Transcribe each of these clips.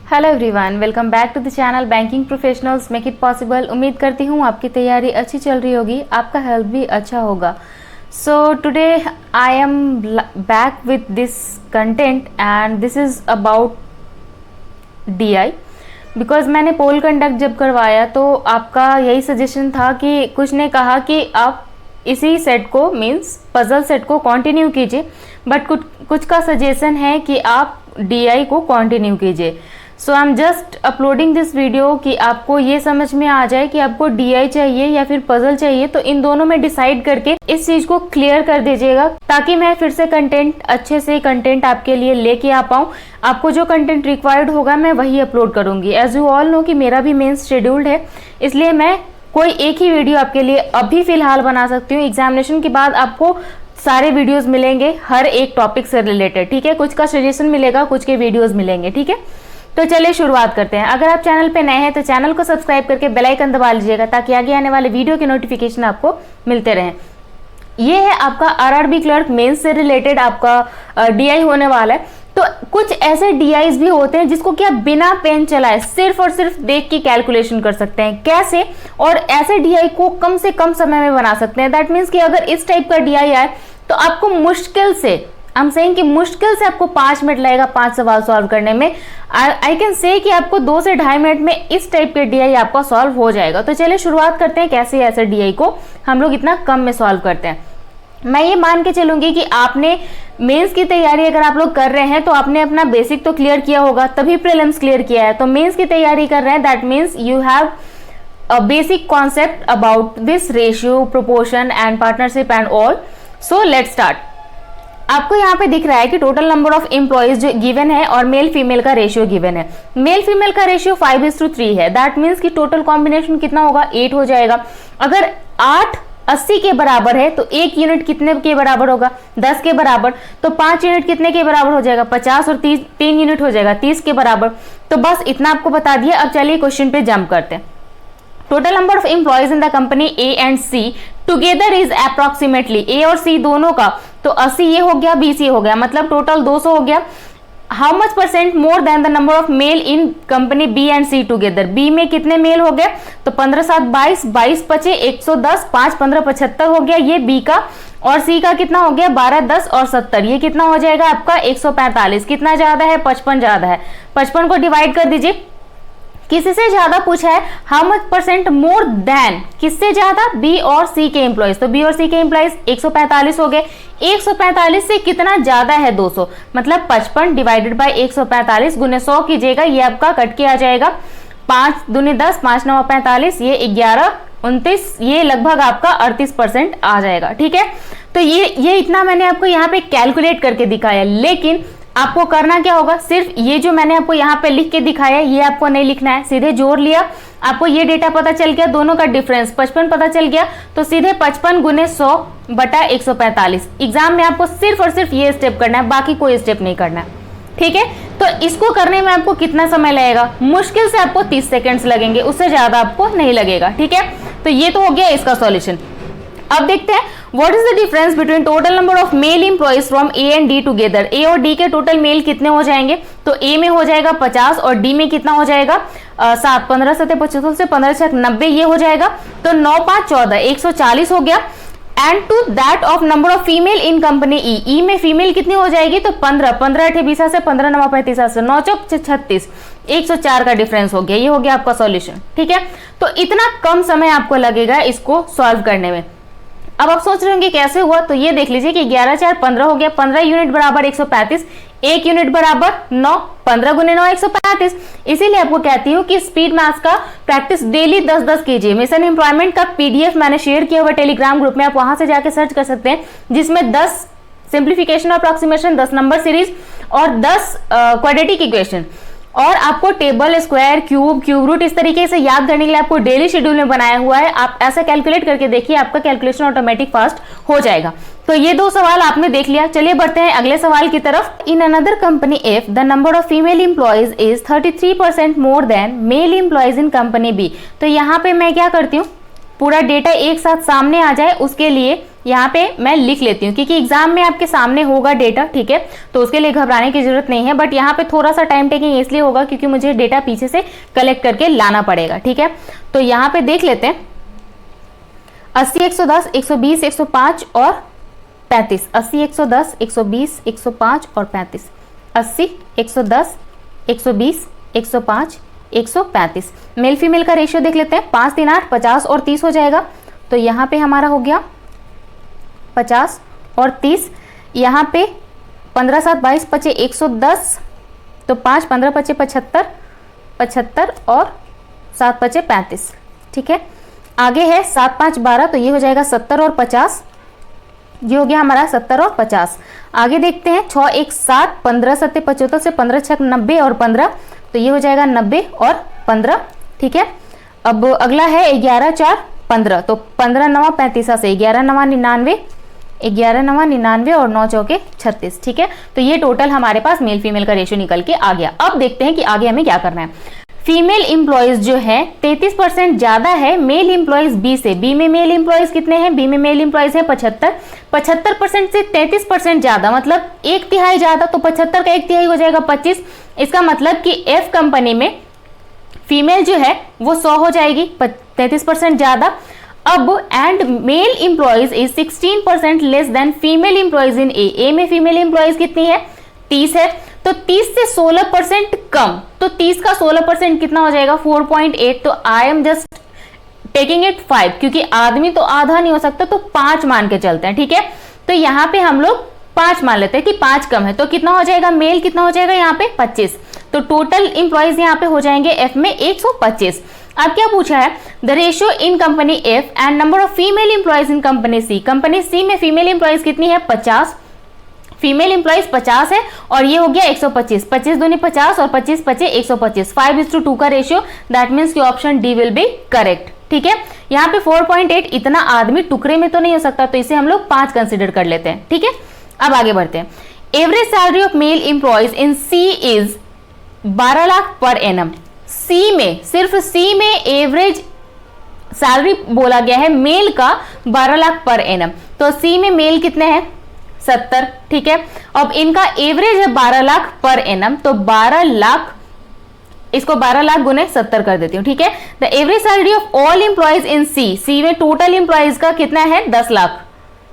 Hello everyone, welcome back to the channel banking professionals make it possible. उम्मीद करती हूँ आपकी तैयारी अच्छी चल रही होगी, आपका हेल्थ भी अच्छा होगा। So today I am back with this content and this is about DI। Because मैंने पोल कंडक्ट जब करवाया तो आपका यही सजेशन था कि कुछ ने कहा कि आप इसी सेट को मीन्स पजल सेट को कंटिन्यू कीजिए, बट कुछ का सजेशन है कि आप DI को कंटिन्यू कीजिए। So I am just uploading this video कि आपको ये समझ में आ जाए कि आपको DI चाहिए या फिर पजल चाहिए, तो इन दोनों में डिसाइड करके इस चीज को क्लियर कर दीजिएगा ताकि मैं फिर से कंटेंट अच्छे से कंटेंट आपके लिए लेके आ पाऊँ। आपको जो कंटेंट रिक्वायर्ड होगा मैं वही अपलोड करूंगी। एज यू ऑल नो कि मेरा भी मेन शेड्यूल्ड है, इसलिए मैं कोई एक ही वीडियो आपके लिए अभी फिलहाल बना सकती हूँ। एग्जामिनेशन के बाद आपको सारे वीडियोस मिलेंगे हर एक टॉपिक से रिलेटेड, ठीक है। कुछ का सजेशन मिलेगा, कुछ के वीडियोस मिलेंगे, ठीक है। तो चलिए शुरुआत करते हैं। अगर आप चैनल पे नए हैं तो चैनल को सब्सक्राइब करके बेल आइकन दबा लीजिएगा ताकि आगे आने वाले वीडियो के नोटिफिकेशन आपको मिलते रहें। ये है आपका RRB क्लर्क मेंस से रिलेटेड आपका DI होने वाला है। तो कुछ ऐसे DIs भी होते हैं जिसको कि आप बिना पेन चलाए सिर्फ और सिर्फ देख के कैलकुलेशन कर सकते हैं। कैसे? और ऐसे DI को कम से कम समय में बना सकते हैं। दैट मीन्स कि अगर इस टाइप का DI आए तो आपको मुश्किल से मुश्किल से आपको 5 मिनट लगेगा 5 सवाल सॉल्व करने में। आई कैन से कि आपको 2 से 2.5 मिनट में इस टाइप के DI आपका सॉल्व हो जाएगा। तो चलिए शुरुआत करते हैं कैसे ऐसे DI को हम लोग इतना कम में सॉल्व करते हैं। मैं ये मान के चलूंगी कि आपने मेंस की तैयारी अगर आप लोग कर रहे हैं तो आपने अपना बेसिक तो क्लियर किया होगा, तभी प्रीलिम्स क्लियर किया है। तो मेंस की तैयारी कर रहे हैं, that means you have a basic concept about this ratio, proportion and partnership and all. So let's start. आपको यहाँ पे दिख रहा है कि टोटल नंबर ऑफ एम्प्लॉइज जो गिवन है और मेल फीमेल का रेशियो गिवन है। मेल फीमेल का रेशियो 5:3 है। दैट मीन्स कि टोटल कॉम्बिनेशन कितना होगा? 8 हो जाएगा। अगर 8 80 के बराबर है तो 1 यूनिट कितने के बराबर होगा? 10 के बराबर। तो 5 यूनिट कितने के बराबर हो जाएगा? 50 और 3 यूनिट हो जाएगा 30 के बराबर। तो बस इतना आपको बता दिया। अब चलिए क्वेश्चन पे जंप करते हैं। Total number of employees in the company A and C together is approximately, A और C दोनों का, तो 80 ये हो गया, 20 ये हो गया, मतलब टोटल 200 हो गया। How much percent more than the number of male in company B and C together? B में कितने मेल हो गए? तो 15 7 22, 22 पचे 110, 5 15 75 हो गया ये B का। और C का कितना हो गया? 12 10 और 70, ये कितना हो जाएगा आपका? 145। कितना ज्यादा है? 55 ज्यादा है। 55 को डिवाइड कर दीजिए। किसी से ज्यादा पूछा है, how much percent more than, किससे ज्यादा? B और C के एम्प्लॉइज। तो B और C के एम्प्लॉइज 145 हो गए। 145 से कितना ज्यादा है? 200, मतलब 55 डिवाइडेड बाय 145 गुने 100 कीजिएगा, ये आपका कट के आ जाएगा। 5 दूनी 10, 5 9 45, ये 11 29, ये लगभग आपका 38% आ जाएगा, ठीक है। तो ये इतना मैंने आपको यहाँ पे कैलकुलेट करके दिखाया, लेकिन आपको करना क्या होगा? सिर्फ ये जो मैंने आपको यहाँ पे लिख के दिखाया ये आपको नहीं लिखना है, सीधे जोड़ लिया। आपको ये डेटा पता चल गया, दोनों का डिफरेंस 55 पता चल गया, तो सीधे 55 गुने 100 बटा 145। एग्जाम में आपको सिर्फ और सिर्फ ये स्टेप करना है, बाकी कोई स्टेप नहीं करना है, ठीक है। तो इसको करने में आपको कितना समय लगेगा? मुश्किल से आपको 30 सेकेंड्स लगेंगे, उससे ज्यादा आपको नहीं लगेगा, ठीक है। तो ये तो हो गया इसका सॉल्यूशन। अब देखते हैं what is the difference between total number of male employees from A and D together. A और D के टोटल मेल कितने हो जाएंगे? तो A में हो जाएगा 50 और D में कितना हो जाएगा? 7 15 7 75 से 15 6 90, ये हो जाएगा। तो 9 5 14, 140 हो गया। And to that of number of female in company E में फीमेल कितनी हो जाएगी? तो 15 15 8 20 से 15 9 35 से 9 चौक 36, 104 का डिफरेंस हो गया। ये हो गया आपका सॉल्यूशन, ठीक है। तो इतना कम समय आपको लगेगा इसको सॉल्व करने में। अब आप सोच रहे होंगे कैसे हुआ, तो ये देख लीजिए कि 11 4 15 हो गया। 15 यूनिट बराबर 135, 1 यूनिट बराबर 9, 15 गुने 9 135। इसीलिए आपको कहती हूँ कि स्पीड मैथ्स का प्रैक्टिस डेली 10-10 कीजिए। मिशन एम्प्लॉयमेंट का PDF मैंने शेयर किया हुआ टेलीग्राम ग्रुप में, आप वहां से जाके सर्च कर सकते हैं, जिसमें 10 सिंप्लीफिकेशन अप्रॉक्सीमेशन, 10 नंबर सीरीज और 10 क्वाड्रेटिक इक्वेशन, और आपको टेबल, स्क्वायर, क्यूब रूट इस तरीके से याद करने के लिए आपको डेली शेड्यूल में बनाया हुआ है। आप ऐसा कैलकुलेट करके देखिए, आपका कैलकुलेशन ऑटोमेटिक फास्ट हो जाएगा। तो ये 2 सवाल आपने देख लिया। चलिए बढ़ते हैं अगले सवाल की तरफ। In another company F the number of female employees is 33% more than male employees in company B। तो यहाँ पे मैं क्या करती हूँ, पूरा डेटा एक साथ सामने आ जाए उसके लिए यहाँ पे मैं लिख लेती हूँ, क्योंकि एग्जाम में आपके सामने होगा डेटा, ठीक है, तो उसके लिए घबराने की जरूरत नहीं है। बट यहाँ पे थोड़ा सा टाइम टेकिंग इसलिए होगा क्योंकि मुझे डेटा पीछे से कलेक्ट करके लाना पड़ेगा, ठीक है। तो यहाँ पे देख लेते हैं 80, 110, 120, 105 और 35। 80, 110, 120, 105 और 35। 80, 110, 120, 105, 135। मेल फीमेल का रेशियो देख लेते हैं। 5, 3, 8, 50 और 30 हो जाएगा। तो यहाँ पे हमारा हो गया 50 और 30। यहाँ पे 15, 7, 22, 25, 110। तो 5, 15, 25, 75, 75 और 7, 25, 35, ठीक है। आगे है 7, 5, 12, तो ये हो जाएगा 70 और 50। ये हो गया हमारा 70 और 50। आगे देखते हैं 6, 1, 7, 15, 7, 75 से 15, 6, 90 और 15, तो ये हो जाएगा 90 और 15, ठीक है। अब अगला है 11, 4, 15, तो 15, 9, 35 से 11, 9, 99, 11, 9, 99 और 9 चौके 36, ठीक है। तो ये टोटल हमारे पास मेल फीमेल का रेशियो निकल के आ गया। अब देखते हैं कि आगे हमें क्या करना है। फीमेल इंप्लॉइज जो है 33% ज्यादा है मेल इंप्लॉइज बी से। बी में मेल इंप्लॉइज कितने हैं? बी में मेल इंप्लॉइज है 75। 75% से 33% ज्यादा, मतलब 1/3 ज्यादा, तो 75 का 1/3 हो जाएगा 25। इसका मतलब कि एफ कंपनी में फीमेल जो है वो 100 हो जाएगी, 33% ज्यादा। अब and male employees is 16% less than female employees in A. A में फीमेल इंप्लॉइज कितनी है? 30 है। तो 30 से 16% कम, तो 30 का 16% कितना हो जाएगा? 4.8। तो आई एम जस्ट टेकिंग इट 5, क्योंकि आदमी तो आधा नहीं हो सकता, तो 5 मान के चलते हैं, ठीक है। तो यहाँ पे हम लोग 5 मान लेते हैं कि 5 कम है, तो कितना हो जाएगा? मेल कितना हो जाएगा यहाँ पे? 25। तो टोटल इंप्लॉइज यहाँ पे हो जाएंगे एफ में 125। अब क्या पूछा है? The ratio in company F and number of female employees in company C. Company C में फीमेल इंप्लॉइज कितनी है? 50। फीमेल इंप्लॉइज 50 है और ये हो गया 125। 25 दूनी 50 और 25 25 125। 5:2 का रेशियो, दैट मीन्स कि option D will be correct, ठीक है। यहाँ पे 4.8 इतना आदमी टुकड़े में तो नहीं हो सकता, तो इसे हम लोग 5 कंसिडर कर लेते हैं, ठीक है। अब आगे बढ़ते हैं। Average salary of male employees in C is 12 lakh per annum. सी में, सिर्फ सी में एवरेज सैलरी बोला गया है मेल का 12 लाख पर एनम। तो सी में मेल कितने हैं? 70, ठीक है। अब इनका एवरेज है 12 लाख पर एनम, तो 12 लाख, इसको 12 लाख गुने 70 कर देती हूँ, ठीक है। The average salary of all employees in C. C में टोटल इंप्लॉइज का कितना है? 10 लाख,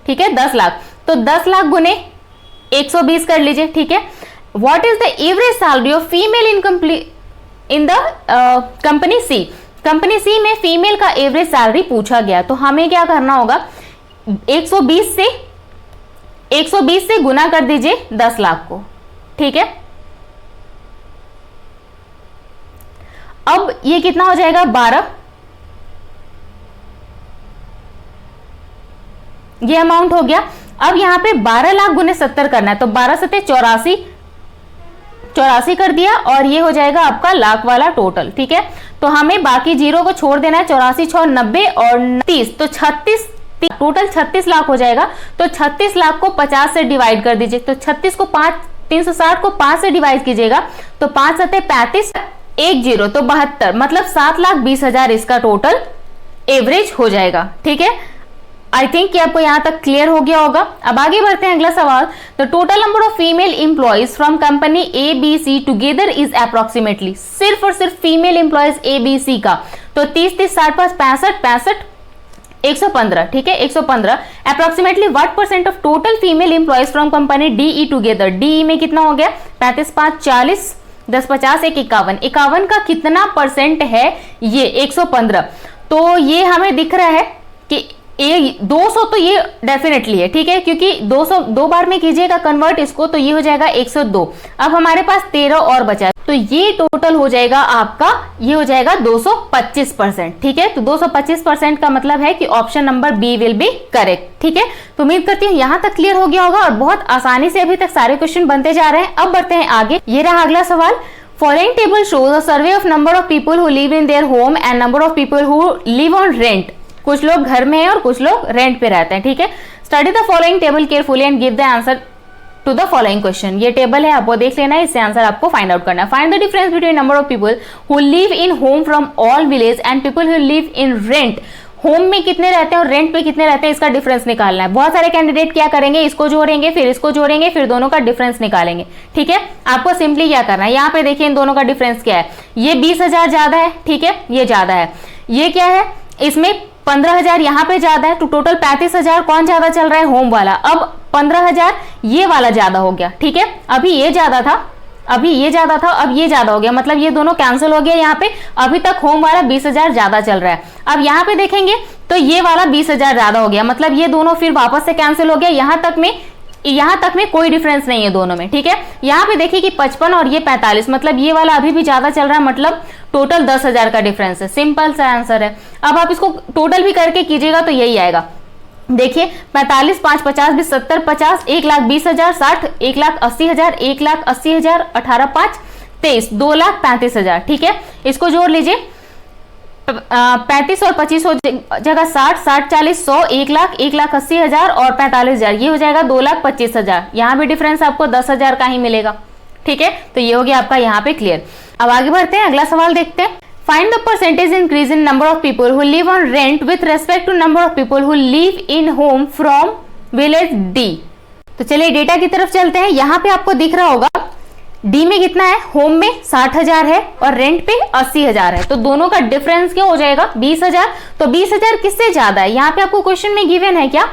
ठीक है, 10 लाख। तो 10 लाख गुने 120 कर लीजिए, ठीक है। What is the average salary of female in the company C. Company C में फीमेल का एवरेज सैलरी पूछा गया, तो हमें क्या करना होगा? 120 से गुना कर दीजिए 10 लाख को, ठीक है। अब ये कितना हो जाएगा? 12। ये अमाउंट हो गया। अब यहां पे 12 लाख गुने 70 करना है, तो 12 सते 84 कर दिया और ये हो जाएगा आपका लाख वाला टोटल, ठीक है। तो हमें बाकी जीरो को छोड़ देना है। 84, 6, 90 और 30, तो 36, टोटल 36 लाख हो जाएगा। तो 36 लाख को 50 से डिवाइड कर दीजिए। तो 36 को 360 को 5 से डिवाइड कीजिएगा, तो 5 सते 35, 10 तो 72, मतलब 7,20,000 इसका टोटल एवरेज हो जाएगा, ठीक है। आई थिंक कि आपको यहां तक क्लियर हो गया होगा। अब आगे बढ़ते हैं, अगला सवाल। The total number of female employees from company A B C together is approximately. सिर्फ और सिर्फ female employees A B C का, तो 30 30 60 65 65 115, ठीक है, 115। Approximately what percent of total female employees from company D E together. D E में कितना हो गया? 35 5 40 10 50 1 51। 51 का कितना परसेंट है? ये 115। तो ये हमें दिख रहा है कि 200 तो ये डेफिनेटली है, ठीक है, क्योंकि 200 दो बार में कीजिएगा कन्वर्ट इसको, तो ये हो जाएगा 102। अब हमारे पास 13 और बचा है, तो ये टोटल हो जाएगा आपका, ये हो जाएगा 225%, ठीक है। तो 225% का मतलब है कि option number B will be correct, ठीक है। तो उम्मीद करती हूँ यहां तक क्लियर हो गया होगा और बहुत आसानी से अभी तक सारे क्वेश्चन बनते जा रहे हैं। अब बढ़ते हैं आगे। ये रहा अगला सवाल। Following table shows a survey of number of people who live in their home and number of people who live on rent. कुछ लोग घर में हैं और कुछ लोग रेंट पे रहते हैं, ठीक है। Study the following table carefully and give the answer to the following question. ये टेबल है, आपको देख लेना है, इससे आंसर आपको फाइंड आउट करना है। Find the difference between number of people who live in home from all village and people who live in rent home में कितने रहते हैं और रेंट पे कितने रहते हैं इसका डिफरेंस निकालना है। बहुत सारे कैंडिडेट क्या करेंगे, इसको जोड़ेंगे फिर इसको जोड़ेंगे फिर दोनों का डिफरेंस निकालेंगे। ठीक है, आपको सिंपली क्या करना है, यहाँ पे देखिए इन दोनों का डिफरेंस क्या है, ये 20,000 ज्यादा है, ठीक है, ये ज्यादा है, ये क्या है, इसमें 15,000 यहाँ पे ज्यादा है, तो टोटल 35,000 कौन ज्यादा चल रहा है, होम वाला। अब 15,000 ये वाला ज्यादा हो गया। ठीक है, अभी ये ज्यादा था, अभी ये ज्यादा था, अब ये ज्यादा हो गया, मतलब ये दोनों कैंसिल हो गया यहाँ पे। अभी तक होम वाला 20,000 ज्यादा चल रहा है, अब यहाँ पे देखेंगे तो ये वाला 20,000 ज्यादा हो गया, मतलब ये दोनों फिर वापस से कैंसिल हो गया। यहाँ तक में कोई डिफरेंस नहीं है दोनों में। ठीक है, यहाँ पे देखिए कि 55 और ये 45, मतलब ये वाला अभी भी ज्यादा चल रहा है, मतलब टोटल 10,000 का डिफरेंस है। सिंपल सा आंसर है। अब आप इसको टोटल भी करके कीजिएगा तो यही आएगा। देखिए 45 5 50 20 70 50 1,20,000 60 1,80,000 1,80,000 18 5 23 2,35,000। ठीक है, इसको जोड़ लीजिए, 35 और 25 हो जाएगा 60 60 40 100 1,80,000 और 45,000, ये हो जाएगा 2,25,000। यहाँ भी डिफरेंस आपको 10,000 का ही मिलेगा। ठीक है, तो ये हो गया आपका यहाँ पे क्लियर। अब आगे बढ़ते हैं, अगला सवाल देखते हैं। Find the percentage increase in number of people who live on rent with respect to number of people who live in home from village D। तो चलिए डेटा की तरफ चलते हैं। यहाँ पे आपको दिख रहा होगा डी में कितना है, होम में 60,000 है और रेंट पे 80,000 है, तो दोनों का डिफरेंस क्या हो जाएगा, 20,000। तो 20,000 किससे ज्यादा है, यहाँ पे आपको क्वेश्चन में गिवन है क्या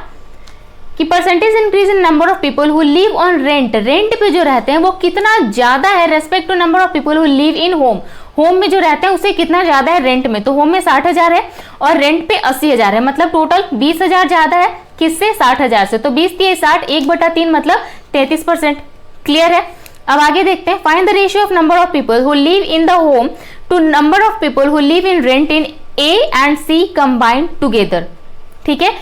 कि percentage increase in number of people who live on rent, rent पे जो रहते हैं वो कितना ज्यादा है respect to number of people who live in home, home में जो रहते हैं उससे कितना ज्यादा है रेंट में। तो होम में 60,000 है और रेंट पे 80,000 है, मतलब टोटल 20,000 ज्यादा है किससे, 60,000 से। तो 20 3 60 1/3 मतलब 33%। क्लियर है। अब आगे देखते हैं, find the ratio of number of people who live in the home to number of people who live in rent in A and C combined together. ठीक है,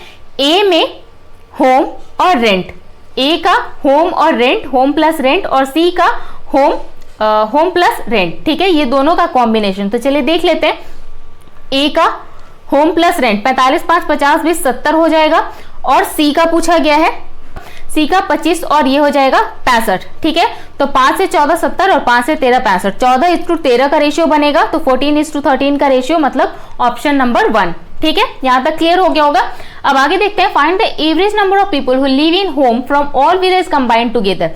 ए में होम और रेंट, ए का होम और रेंट, होम प्लस रेंट, और सी का home plus rent. ठीक है, ये दोनों का कॉम्बिनेशन। तो चलिए देख लेते हैं, ए का होम प्लस रेंट 45 5 50 20 70 हो जाएगा, और सी का पूछा गया है, सी का 25 और ये हो जाएगा 65। ठीक है, तो 5 से 14 70 और 5 से 13 65, 14:13 का रेशियो बनेगा, तो 14:13 का रेशियो, मतलब ऑप्शन नंबर 1। ठीक है, यहां तक क्लियर हो गया होगा। अब आगे देखते हैं, find the average number of people who live in home from all village combined together.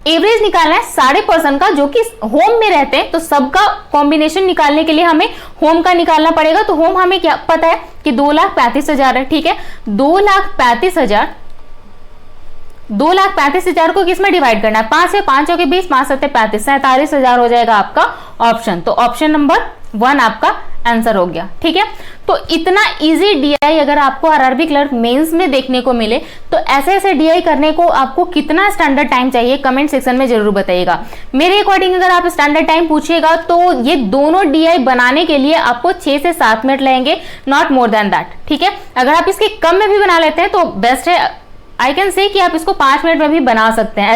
Average निकालना है सारे पर्सन का जो कि होम में रहते हैं, तो सबका कॉम्बिनेशन निकालने के लिए हमें होम का निकालना पड़ेगा। तो होम हमें क्या पता है कि 2,35,000 है। ठीक है, 2,35,000 को किस में डिवाइड करना है, 5 से 5 के 20 5 7 35 47,000 हो जाएगा आपका ऑप्शन। तो ऑप्शन नंबर 1 आपका आंसर हो गया। ठीक है, तो इतना इजी डीआई अगर आपको आरआरबी क्लर्क मेंस में देखने को मिले तो ऐसे डीआई करने को आपको कितना स्टैंडर्ड टाइम चाहिए, कमेंट सेक्शन में जरूर बताइएगा। मेरे अकॉर्डिंग अगर आप स्टैंडर्ड टाइम पूछिएगा तो ये दोनों डीआई बनाने के लिए आपको 6 से 7 मिनट लगेंगे, नॉट मोर देन दैट। ठीक है, अगर आप इसके कम में भी बना लेते हैं तो बेस्ट है। आई कैन से कि आप इसको 5 मिनट में भी बना सकते हैं।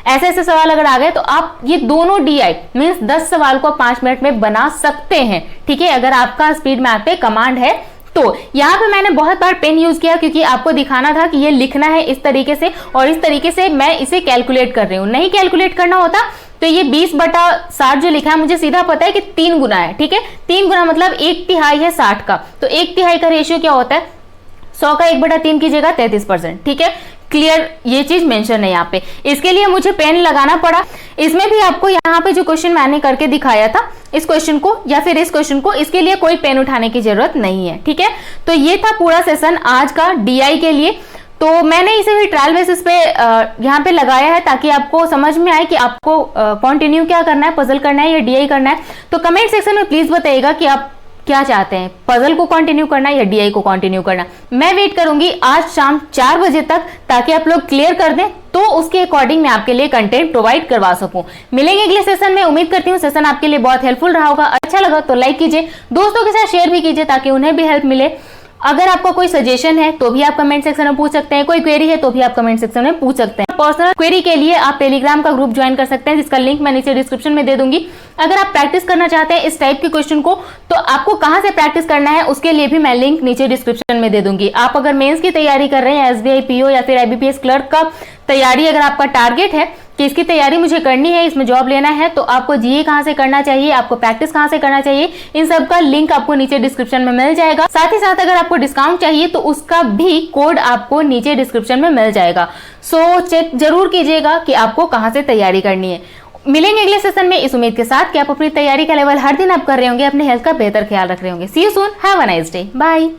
ऐसे सवाल अगर आ गए तो आप ये दोनों डीआई मींस 10 सवाल को 5 मिनट में बना सकते हैं। ठीक है, अगर आपका स्पीड मैथ पे कमांड है तो। यहाँ पे मैंने बहुत बार पेन यूज किया क्योंकि आपको दिखाना था कि ये लिखना है इस तरीके से, और इस तरीके से मैं इसे कैलकुलेट कर रही हूँ। नहीं कैलकुलेट करना होता तो ये 20/60 जो लिखा है मुझे सीधा पता है कि 3 गुना है। ठीक है, 3 गुना मतलब 1/3 है 60 का, तो 1/3 का रेशियो क्या होता है, 100 का 1/3 कीजिएगा 33%। ठीक है, क्लियर, ये चीज मेंशन है यहाँ पे। इसके लिए मुझे पेन लगाना पड़ा। इसमें भी आपको यहाँ पे जो क्वेश्चन मैंने करके दिखाया था, इस क्वेश्चन को या फिर इस क्वेश्चन को, इसके लिए कोई पेन उठाने की जरूरत नहीं है। ठीक है, तो ये था पूरा सेशन आज का डीआई के लिए। तो मैंने इसे भी ट्रायल बेसिस पे यहाँ पे लगाया है ताकि आपको समझ में आए कि आपको कंटिन्यू क्या करना है, पजल करना है या डीआई करना है। तो कमेंट सेक्शन में प्लीज बताइएगा कि आप क्या चाहते हैं, पजल को कंटिन्यू करना या डीआई को कंटिन्यू करना। मैं वेट करूंगी आज शाम 4 बजे तक ताकि आप लोग क्लियर कर दें, तो उसके अकॉर्डिंग मैं आपके लिए कंटेंट प्रोवाइड करवा सकूं। मिलेंगे अगले सेशन में। उम्मीद करती हूँ सेशन आपके लिए बहुत हेल्पफुल रहा होगा। अच्छा लगा तो लाइक कीजिए, दोस्तों के साथ शेयर भी कीजिए ताकि उन्हें भी हेल्प मिले। अगर आपका कोई सजेशन है तो भी आप कमेंट सेक्शन में पूछ सकते हैं, कोई क्वेरी है तो भी आप कमेंट सेक्शन में पूछ सकते हैं। पर्सनल क्वेरी के लिए आप टेलीग्राम का ग्रुप ज्वाइन कर सकते हैं जिसका लिंक मैं नीचे डिस्क्रिप्शन में दे दूंगी। अगर आप प्रैक्टिस करना चाहते हैं इस टाइप के क्वेश्चन को तो आपको कहां से प्रैक्टिस करना है उसके लिए भी मैं लिंक नीचे डिस्क्रिप्शन में दे दूंगी। आप अगर मेंस की तैयारी कर रहे हैं, एसबीआई पीओ या फिर आईबीपीएस क्लर्क का तैयारी अगर आपका टारगेट है कि इसकी तैयारी मुझे करनी है, इसमें जॉब लेना है, तो आपको जीए कहाँ से करना चाहिए, आपको प्रैक्टिस कहाँ से करना चाहिए, इन सब का लिंक आपको नीचे डिस्क्रिप्शन में मिल जाएगा। साथ ही साथ अगर आपको डिस्काउंट चाहिए तो उसका भी कोड आपको नीचे डिस्क्रिप्शन में मिल जाएगा। सो चेक जरूर कीजिएगा कि आपको कहाँ से तैयारी करनी है। मिलेंगे अगले सेशन में इस उम्मीद के साथ कि आप अपनी तैयारी का लेवल हर दिन आप कर रहे होंगे, अपने हेल्थ का बेहतर ख्याल रख रहे होंगे। See you soon, have a nice day, bye.